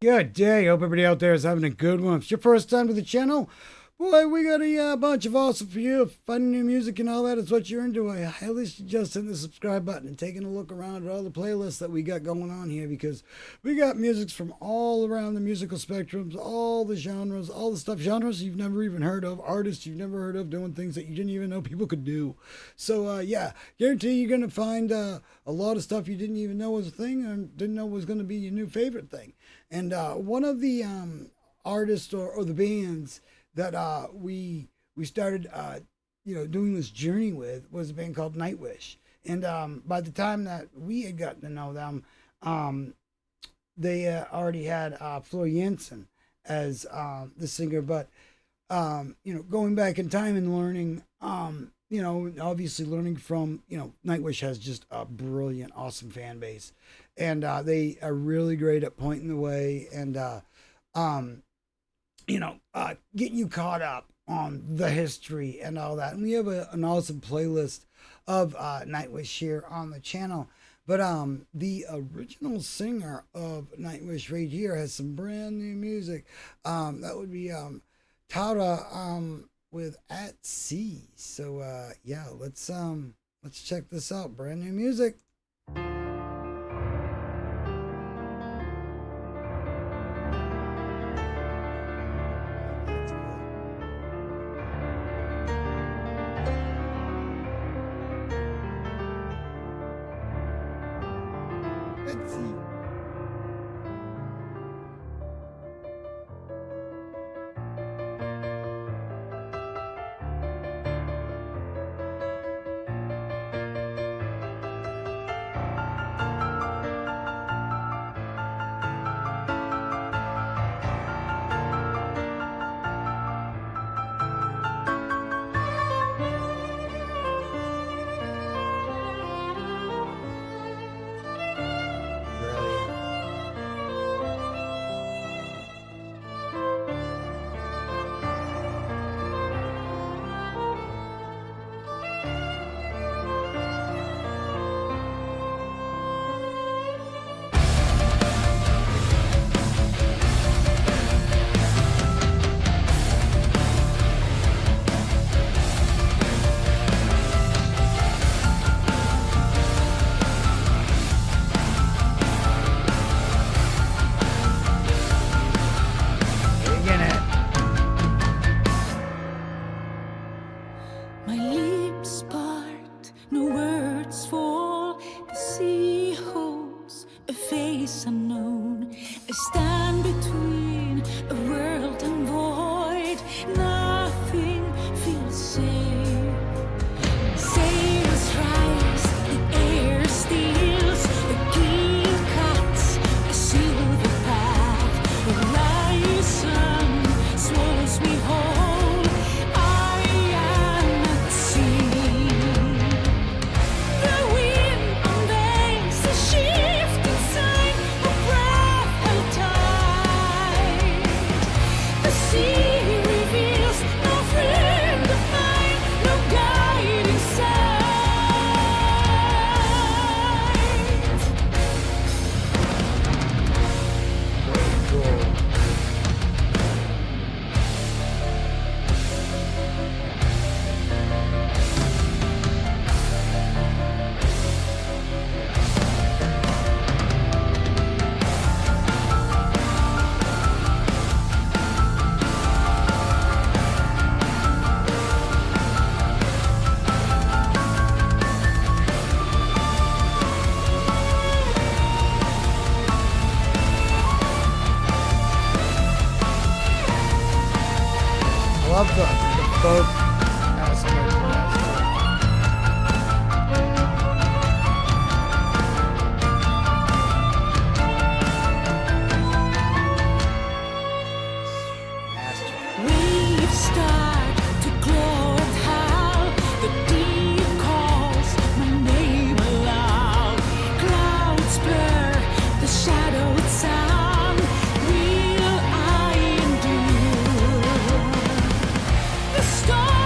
Good day. Hope everybody out there is having a good one. If it's your first time to the channel, boy, we got a bunch of awesome for you. Finding new music and all that is what you're into. I highly suggest hitting the subscribe button and taking a look around at all the playlists that we got going on here, because we got musics from all around the musical spectrums, all the genres, all the genres you've never even heard of, artists you've never heard of doing things that you didn't even know people could do. So, yeah, guarantee you're going to find a lot of stuff you didn't even know was a thing or didn't know was going to be your new favorite thing. And one of the artists or the bands that we started doing this journey with was a band called Nightwish. And by the time that we had gotten to know them, they already had Floor Jansen as the singer. But going back in time and learning, obviously learning from, Nightwish has just a brilliant, awesome fan base. And they are really great at pointing the way and, getting you caught up on the history and all that. And we have an awesome playlist of Nightwish here on the channel. But the original singer of Nightwish right here has some brand new music. That would be Tarja with At Sea. So yeah, let's check this out. Brand new music. Let's see. My lips part, no words fall. The sea holds a face unknown. I stand between a world and void. Nothing feels safe. Sails rise, the air steals. The king cuts a silver path. The horizon swallows me whole. Love the folk aspect of that. Waves start to glow and howl. The deep calls my name aloud. Clouds blur the shadowed sun. Will I endure the storm?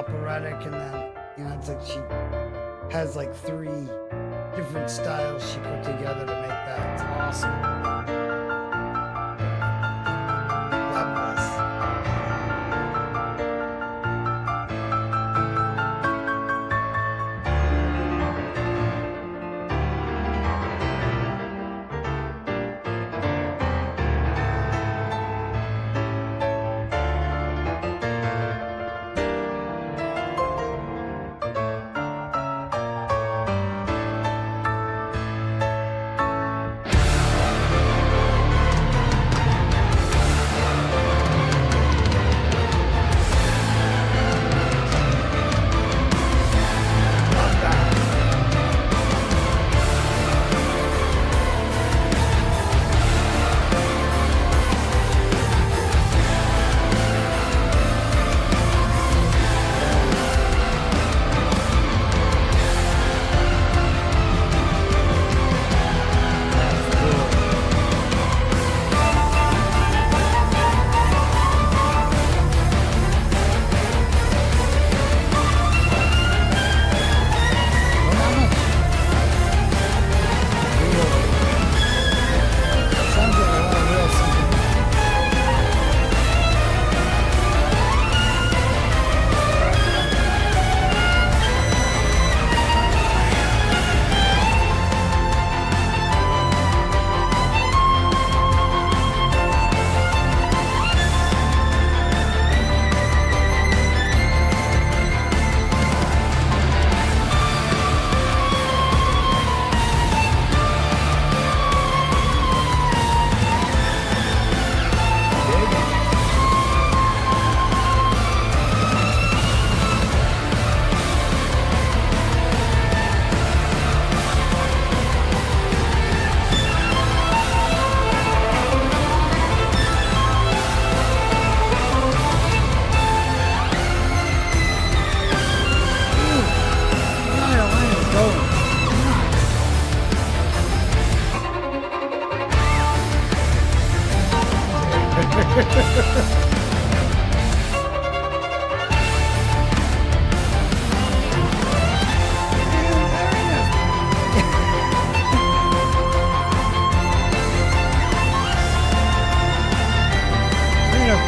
operatic, and then it's like she has like 3 different styles she put together to make that. It's awesome. Love this.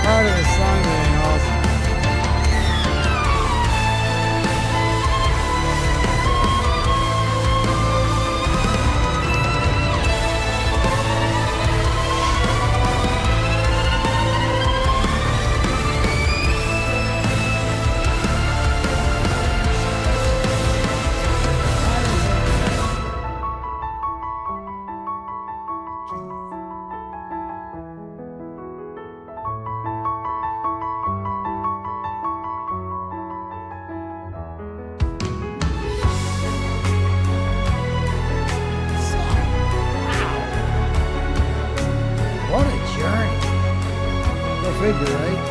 Part of the song that ain't awesome. What a journey. Go figure, right?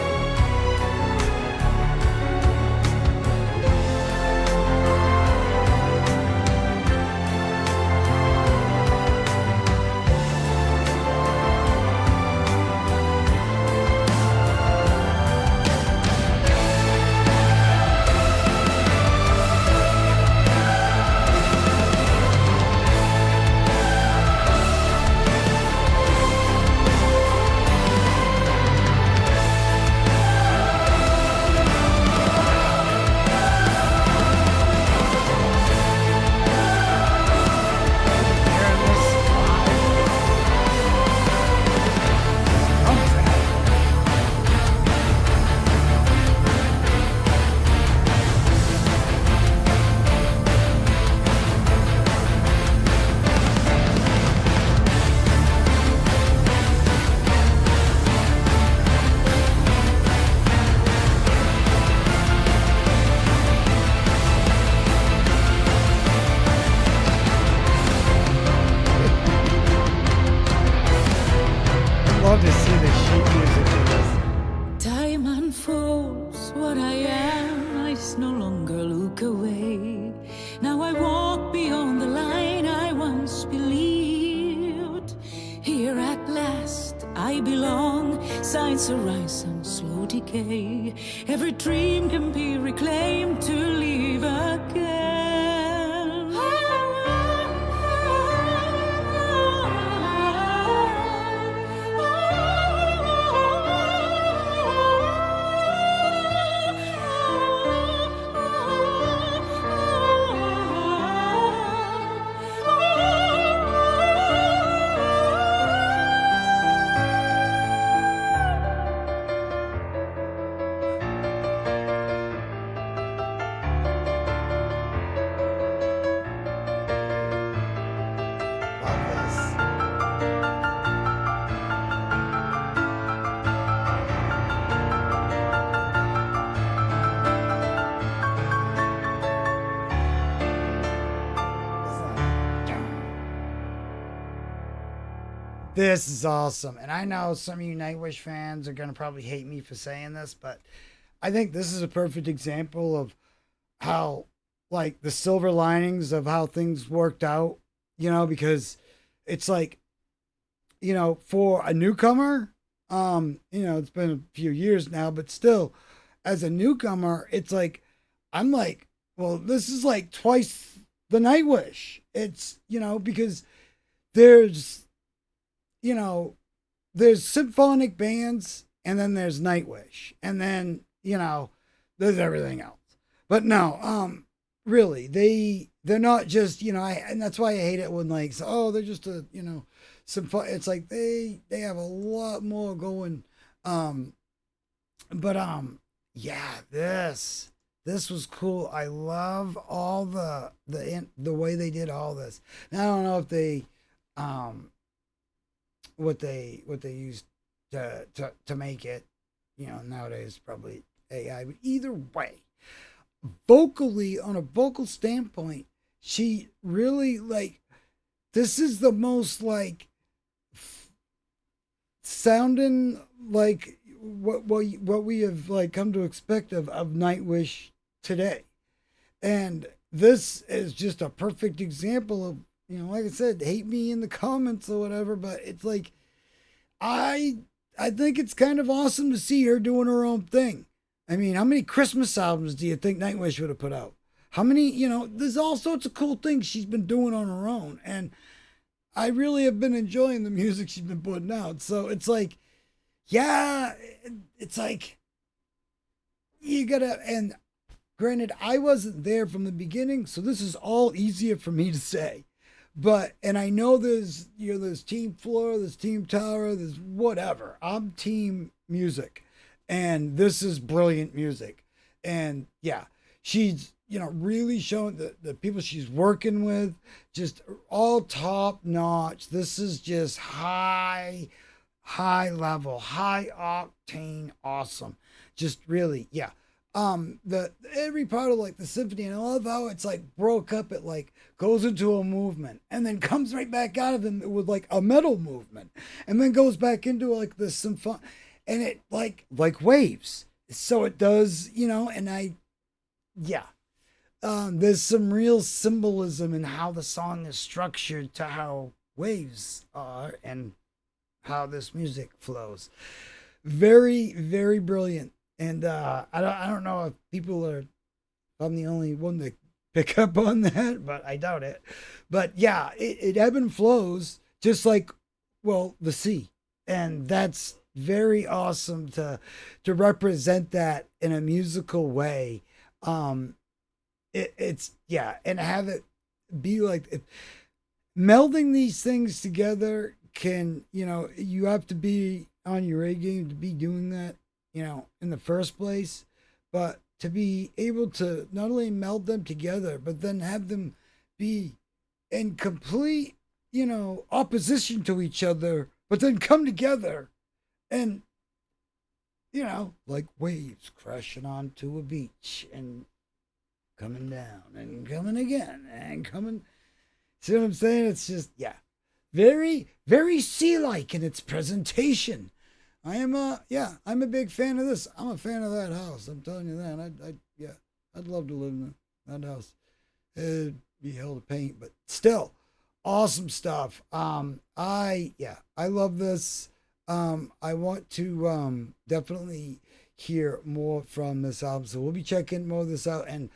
Love to see the sheet music in this. Time unfolds what I am. I no longer look away. Now I walk beyond the line I once believed. Here at last I belong. Signs arise and slow decay. Every dream can be reclaimed to live again. Love this. This is awesome. And I know some of you Nightwish fans are going to probably hate me for saying this, but I think this is a perfect example of how, like, the silver linings of how things worked out, because it's like, for a newcomer, it's been a few years now, but still, as a newcomer, it's like, I'm like, well, this is like twice the Nightwish. It's, because there's, there's symphonic bands, and then there's Nightwish, and then, there's everything else. But no, really, they're not just, and that's why I hate it when, like, oh, they're just a, it's like they have a lot more going. But yeah, this was cool. I love all the way they did all this. Now I don't know if they what they used to make it, nowadays probably AI, but either way, vocally, on a vocal standpoint, she really, like, this is the most, like, sounding like what we have, like, come to expect of Nightwish today. And this is just a perfect example of, like I said, hate me in the comments or whatever, but it's like, I think it's kind of awesome to see her doing her own thing. I mean, how many Christmas albums do you think Nightwish would have put out? How many, there's all sorts of cool things she's been doing on her own. And I really have been enjoying the music she's been putting out. So it's like, yeah, it's like, you gotta, and granted, I wasn't there from the beginning, so this is all easier for me to say. But, and I know there's, there's Team Flora, there's Team Tara, there's whatever. I'm Team Music. And this is brilliant music. And yeah, she's, really showing the people she's working with, just all top notch. This is just high level, high octane, awesome. Just really, yeah. Every part of, like, the symphony, and I love how it's, like, broke up. It, like, goes into a movement and then comes right back out of it with, like, a metal movement, and then goes back into, like, the symphony, and it like waves. So it does, and there's some real symbolism in how the song is structured to how waves are and how this music flows. Very, very brilliant. And I don't know if I'm the only one to pick up on that, but I doubt it. But yeah, it ebb and flows just like, well, the sea. And that's very awesome to represent that in a musical way. It's yeah, and have it be like, melding these things together can, you have to be on your A game to be doing that, in the first place, but to be able to not only meld them together, but then have them be in complete, opposition to each other, but then come together and, like waves crashing onto a beach and coming down and coming again and coming. See what I'm saying? It's just, yeah, very, very sea-like in its presentation. I'm a big fan of this. I'm a fan of that house. I'm telling you that. I'd love to live in that house. It'd be hell to paint, but still, awesome stuff. I love this. I want to definitely hear more from this album. So we'll be checking more of this out. And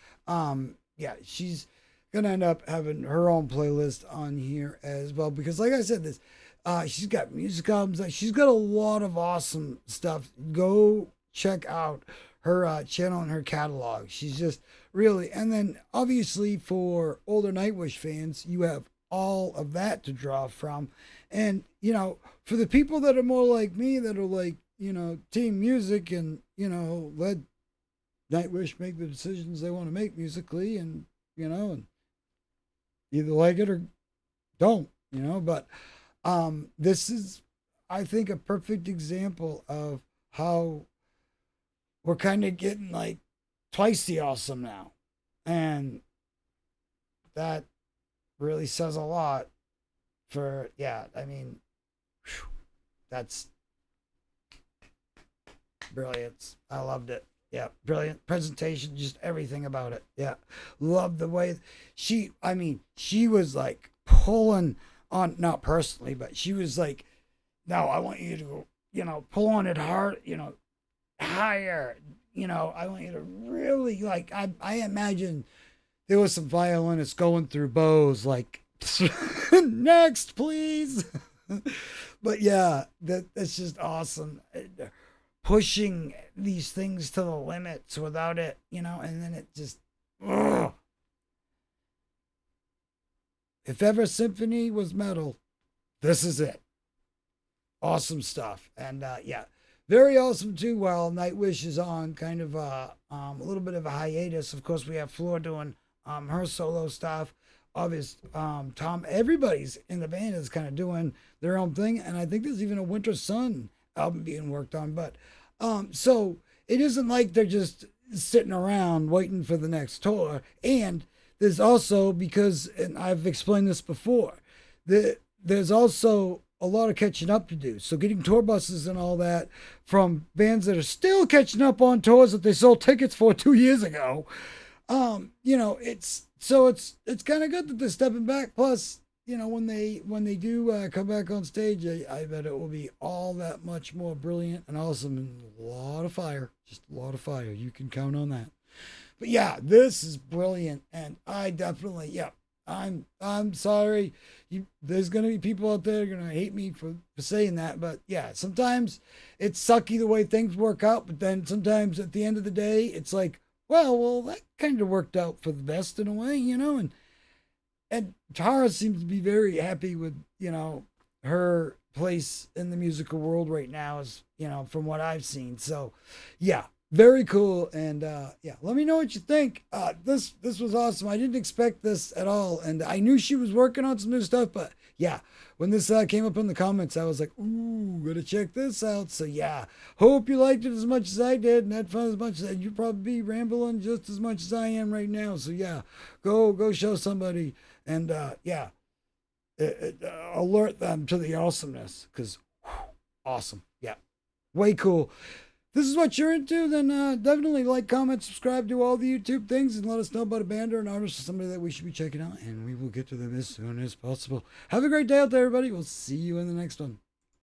yeah, she's gonna end up having her own playlist on here as well. Because like I said, this she's got music albums. She's got a lot of awesome stuff. Go check out her channel and her catalog. She's just really, and then obviously for older Nightwish fans, you have all of that to draw from. And, you know, for the people that are more like me, that are like, you know, team music and, you know, let Nightwish make the decisions they want to make musically and, you know, and either like it or don't, you know, but this is, I think, a perfect example of how we're kind of getting like twice the awesome now. And that really says a lot for, yeah, I mean, whew, that's brilliant. I loved it. Yeah, brilliant presentation, just everything about it. Yeah, love the way I mean, she was like pulling on, not personally, but she was like, no, I want you to, you know, pull on it hard, you know, higher, you know, I want you to really, like, I imagine there was some violinists going through bows, like, next, please. But yeah, that's just awesome. Pushing these things to the limits without it, you know, and then it just, ugh. If ever symphony was metal, this is it. Awesome stuff. And yeah, very awesome too. While Nightwish is on kind of a little bit of a hiatus, of course, we have Floor doing her solo stuff. Obvious, Tom, everybody's in the band is kind of doing their own thing. And I think there's even a Winter Sun album being worked on. But so it isn't like they're just sitting around waiting for the next tour. And there's also, because, and I've explained this before, there's also a lot of catching up to do. So getting tour buses and all that from bands that are still catching up on tours that they sold tickets for 2 years ago. You know, it's kind of good that they're stepping back. Plus, you know, when they do come back on stage, I bet it will be all that much more brilliant and awesome and a lot of fire. Just a lot of fire. You can count on that. But yeah, this is brilliant, and I definitely, yeah, I'm sorry. There's gonna be people out there gonna hate me for saying that, but yeah, sometimes it's sucky the way things work out, but then sometimes at the end of the day, it's like, well, that kind of worked out for the best in a way, you know, and Tara seems to be very happy with, you know, her place in the musical world right now, is, you know, from what I've seen. So yeah, very cool. And yeah, let me know what you think. This was awesome. I didn't expect this at all, and I knew she was working on some new stuff, but yeah, when this came up in the comments, I was like, ooh, gotta check this out. So yeah, hope you liked it as much as I did and had fun as much as you'll probably be rambling just as much as I am right now. So yeah, go show somebody, and yeah, alert them to the awesomeness, because awesome. Yeah, way cool. This is what you're into, then definitely like, comment, subscribe, do all the YouTube things, and let us know about a band or an artist or somebody that we should be checking out, and we will get to them as soon as possible. Have a great day out there, everybody. We'll see you in the next one.